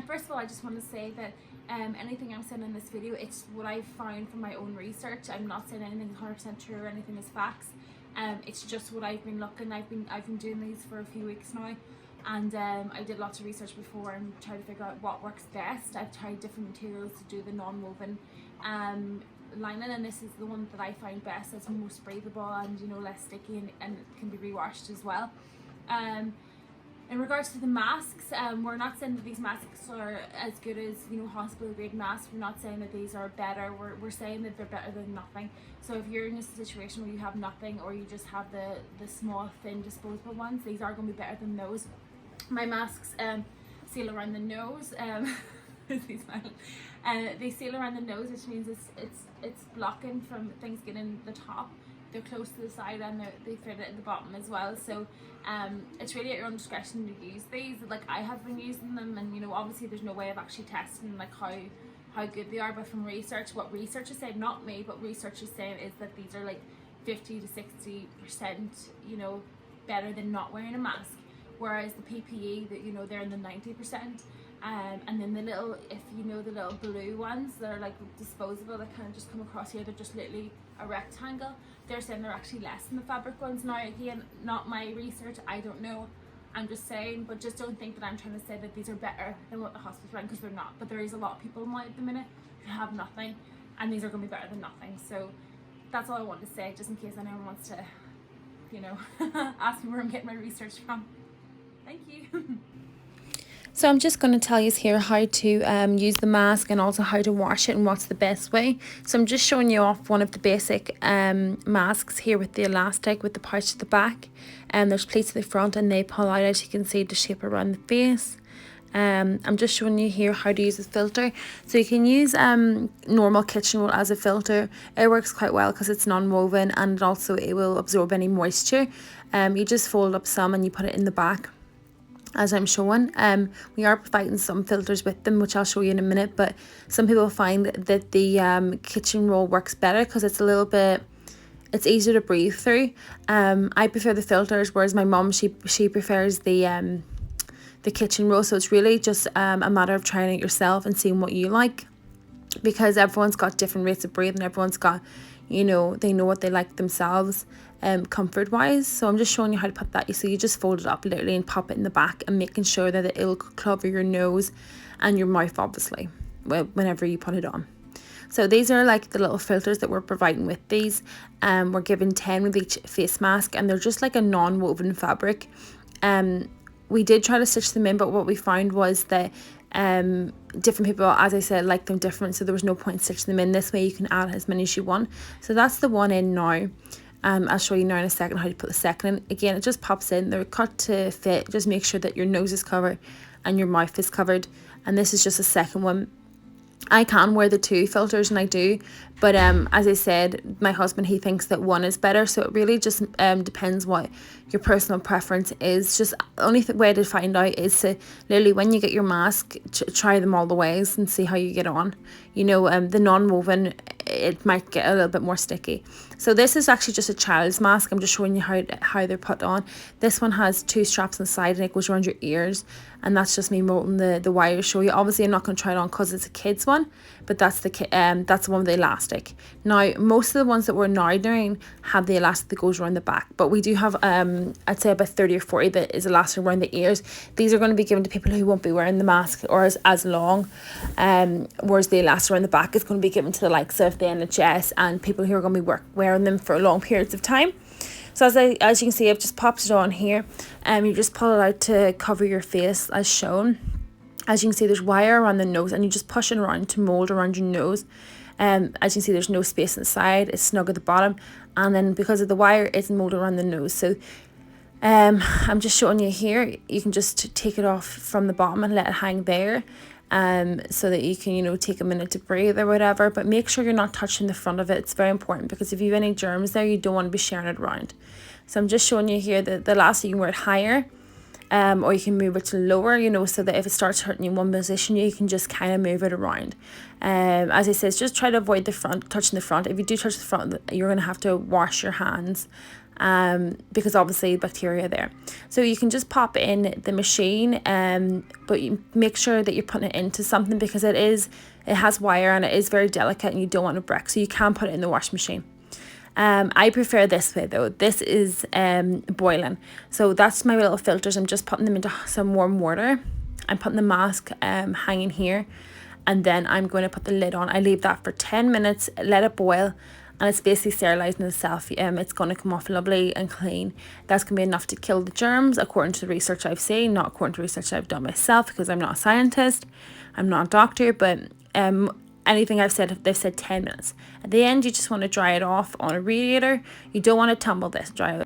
First of all, I just want to say that anything I'm saying in this video, it's what I've found from my own research. I'm not saying anything 100% true or anything is facts. It's just what I've been looking. I've been doing these for a few weeks now, and I did lots of research before and tried to figure out what works best. I've tried different materials to do the non-woven lining, and this is the one that I find best. It's most breathable and, you know, less sticky, and it can be rewashed as well. In regards to the masks, we're not saying that these masks are as good as, you know, hospital grade masks. We're not saying that these are better. We're saying that they're better than nothing. So if you're in a situation where you have nothing, or you just have the small thin disposable ones, these are going to be better than those. My masks seal around the nose. They seal around the nose, which means it's blocking from things getting the top. They're close to the side, and they fit it at the bottom as well. So it's really at your own discretion to use these. Like, I have been using them, and, you know, obviously there's no way of actually testing like how good they are, but from research, what research is saying, not me, but research is saying, is that these are like 50 to 60%, you know, better than not wearing a mask. Whereas the PPE, that, you know, they're in the 90%. And then the little, if you know, the little blue ones that are like disposable, that kind of just come across here, they're just literally a rectangle. They're saying they're actually less than the fabric ones. Now, again, not my research, I don't know, I'm just saying, but just don't think that I'm trying to say that these are better than what the hospital's running, because they're not. But there is a lot of people now at the minute who have nothing, and these are going to be better than nothing. So that's all I want to say, just in case anyone wants to, you know, ask me where I'm getting my research from. Thank you. So I'm just going to tell you here how to use the mask, and also how to wash it and what's the best way. So I'm just showing you off one of the basic masks here with the elastic, with the pouch at the back, and there's pleats at the front, and they pull out, as you can see, to shape around the face. I'm just showing you here how to use a filter. So you can use normal kitchen roll as a filter. It works quite well because it's non-woven, and also it will absorb any moisture. You just fold up some and you put it in the back, as I'm showing. We are providing some filters with them, which I'll show you in a minute, but some people find that the kitchen roll works better because it's a little bit, it's easier to breathe through. I prefer the filters, whereas my mum, she prefers the kitchen roll. So it's really just a matter of trying it yourself and seeing what you like, because everyone's got different rates of breathing. Everyone's got, you know, they know what they like themselves, comfort wise. So I'm just showing you how to put that. So you just fold it up literally and pop it in the back, and making sure that it'll cover your nose and your mouth, obviously, whenever you put it on. So these are like the little filters that we're providing with these. We're given 10 with each face mask, and they're just like a non-woven fabric. We did try to stitch them in, but what we found was that different people, as I said, like them different, so there was no point stitching them in. This way you can add as many as you want. So that's the one in now. I'll show you now in a second how to put the second in. Again, it just pops in. They're cut to fit. Just make sure that your nose is covered and your mouth is covered. And this is just a second one. I can wear the two filters, and I do, but as I said, my husband, he thinks that one is better. So it really just depends what your personal preference is. Just the only way to find out is to literally, when you get your mask, try them all the ways and see how you get on. You know, the non-woven, it might get a little bit more sticky. So this is actually just a child's mask. I'm just showing you how they're put on. This one has two straps on the side, and it goes around your ears, and that's just me molting the wire to show you. Obviously I'm not going to try it on because it's a kid's one, but that's the one with the elastic. Now, most of the ones that we're now doing have the elastic that goes around the back, but we do have I'd say about 30 or 40 that is elastic around the ears. These are going to be given to people who won't be wearing the mask or as long, whereas the elastic around the back is going to be given to the likes of the NHS and people who are going to be wearing them for long periods of time. So as you can see, I've just popped it on here, and you just pull it out to cover your face as shown. As you can see, there's wire around the nose, and you just push it around to mold around your nose. As you can see, there's no space inside, it's snug at the bottom, and then because of the wire, it's molded around the nose. So I'm just showing you here, you can just take it off from the bottom and let it hang there, so that you can, you know, take a minute to breathe or whatever. But make sure you're not touching the front of it. It's very important, because if you have any germs there, you don't want to be sharing it around. So I'm just showing you here that the elastic, you can wear it higher, or you can move it to lower, you know, so that if it starts hurting you in one position, you can just kind of move it around. As I said, just try to avoid touching the front. If you do touch the front, you're going to have to wash your hands because obviously bacteria there. So you can just pop in the machine, but you make sure that you're putting it into something, because it has wire and it is very delicate and you don't want to break, so you can put it in the wash machine. I prefer this way though. This is boiling. So that's my little filters. I'm just putting them into some warm water. I'm putting the mask hanging here, and then I'm going to put the lid on. I leave that for 10 minutes, let it boil, and it's basically sterilising itself. It's going to come off lovely and clean. That's going to be enough to kill the germs, according to the research I've seen, not according to research I've done myself, because I'm not a scientist, I'm not a doctor, but anything I've said, they've said 10 minutes. At the end, you just want to dry it off on a radiator. You don't want to tumble this, dry it